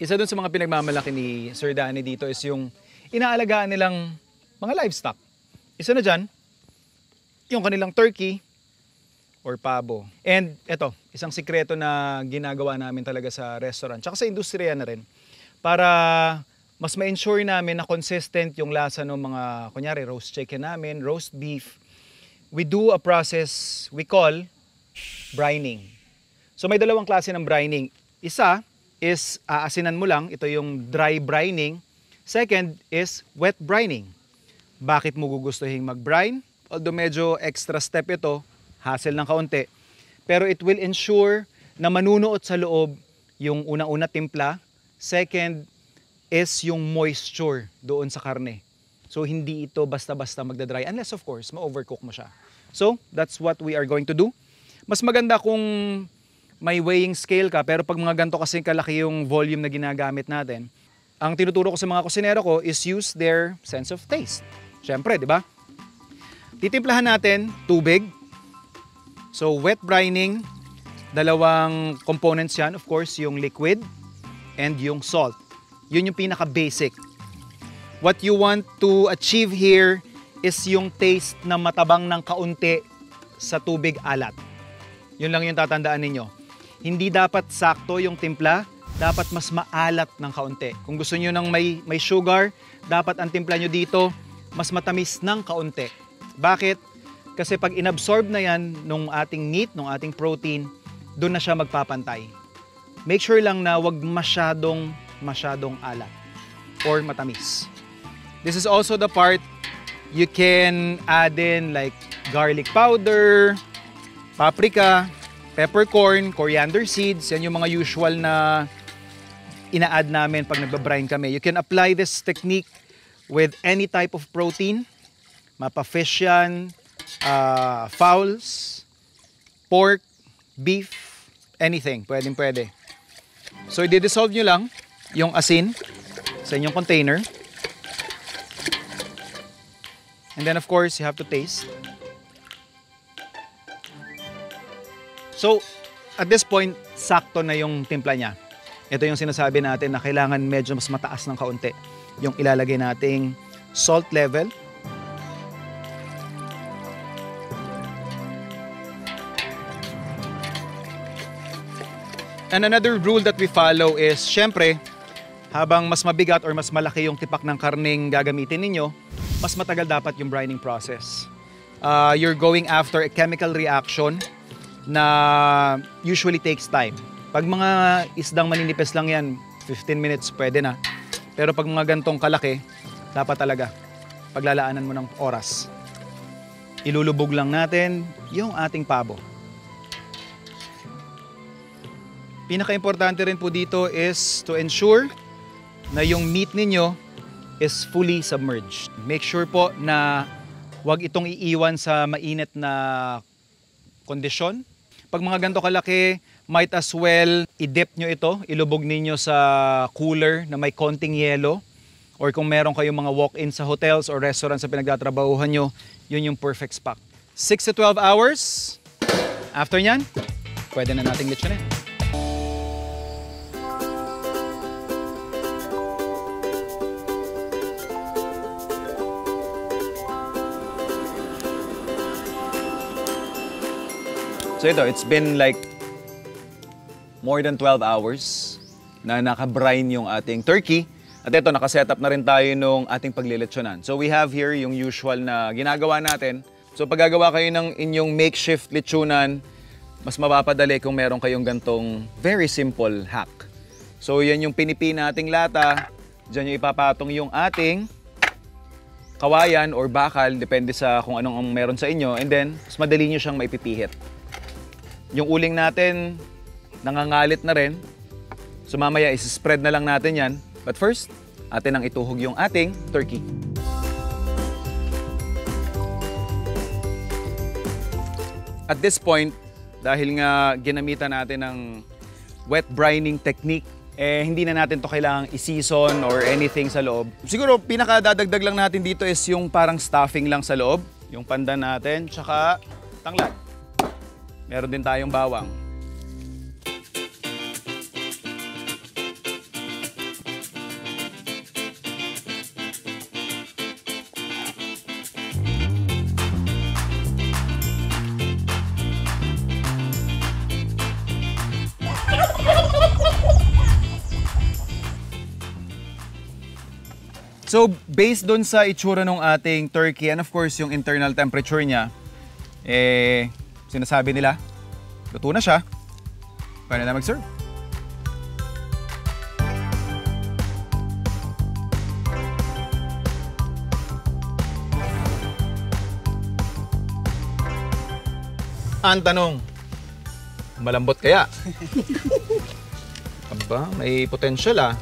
Isa dun sa mga pinagmamalaki ni Sir Danny dito is yung inaalagaan nilang mga livestock. Isa na dyan, yung kanilang turkey or pabo. And eto, isang sikreto na ginagawa namin talaga sa restaurant, tsaka sa industriya na rin, para mas ma-ensure namin na consistent yung lasa ng mga, kunyari, roast chicken namin, roast beef. We do a process we call brining. So may dalawang klase ng brining. Isa is aasinan mo lang, ito yung dry brining. Second is wet brining. Bakit mo gugustuhin mag-brine? Although medyo extra step ito, hassle ng kaunti. Pero it will ensure na manunuot sa loob yung unang-una timpla. Second is yung moisture doon sa karne. So hindi ito basta-basta magdadry unless of course ma-overcook mo siya. So that's what we are going to do. Mas maganda kung may weighing scale ka, pero pag mga ganito kasi kalaki yung volume na ginagamit natin, ang tinuturo ko sa mga kusinero ko is use their sense of taste. Siyempre, di ba? Titimplahan natin tubig. So wet brining, dalawang components yan. Of course, yung liquid and yung salt. Yun yung pinaka-basic. What you want to achieve here is yung taste na matabang ng kaunti sa tubig alat. Yun lang yung tatandaan ninyo. Hindi dapat sakto yung timpla, dapat mas maalat ng kaunti. Kung gusto niyo ng may sugar, dapat ang timpla nyo dito mas matamis ng kaunti. Bakit? Kasi pag inabsorb na yan nung ating meat, nung ating protein, doon na siya magpapantay. Make sure lang na wag masyadong alat or matamis. This is also the part you can add in like garlic powder, paprika, peppercorn, coriander seeds. Yan yung mga usual na ina-add namin pag nagbabrine kami. You can apply this technique with any type of protein. Mapa-fish yan, fowls, pork, beef, anything. Pwede. So, i-dissolve nyo lang yung asin sa inyong container. And then, of course, you have to taste. So, at this point, sakto na yung timpla niya. Ito yung sinasabi natin na kailangan medyo mas mataas ng kaunti. Yung ilalagay nating salt level. And another rule that we follow is, syempre, habang mas mabigat or mas malaki yung tipak ng karning gagamitin ninyo, mas matagal dapat yung brining process. You're going after a chemical reaction na usually takes time. Pag mga isdang maninipis lang yan, 15 minutes pwede na. Pero pag mga gantong kalaki, dapat talaga paglalaanan mo ng oras. Ilulubog lang natin yung ating pabo. Pinaka-importante rin po dito is to ensure na yung meat ninyo is fully submerged. Make sure po na wag itong iiwan sa mainit na kondisyon. Pag mga ganito kalaki, might as well i-dip nyo ito, ilubog ninyo sa cooler na may konting yelo. Or kung meron kayong mga walk-in sa hotels or restaurants sa pinagtatrabahuhan nyo, yun yung perfect spot. 6 to 12 hours. After nyan, pwede na nating lechonin. So ito, it's been like more than 12 hours na naka-brine yung ating turkey. At ito, nakaset up na rin tayo nung ating pagliletsyonan. So we have here yung usual na ginagawa natin. So pag gagawa kayo ng inyong makeshift lechonan, mas mapapadali kung meron kayong gantong very simple hack. So yan yung pinipin nating lata. Diyan yung ipapatong yung ating kawayan or bakal, depende sa kung anong meron sa inyo. And then, mas madali nyo siyang maipipihit. Yung uling natin, nangangalit na rin. So mamaya, isi-spread na lang natin yan. But first, atin ang ituhog yung ating turkey. At this point, dahil nga ginamitan natin ng wet brining technique, hindi na natin to kailangang i-season or anything sa loob. Siguro, pinakadadagdag lang natin dito is yung parang stuffing lang sa loob. Yung pandan natin, tsaka tanglad. Meron din tayong bawang. So, based doon sa itsura ng ating turkey and of course yung internal temperature niya, sinasabi nila, luto na siya. Pwede na mag-serve. Ang tanong, malambot kaya? Aba, may potential ah.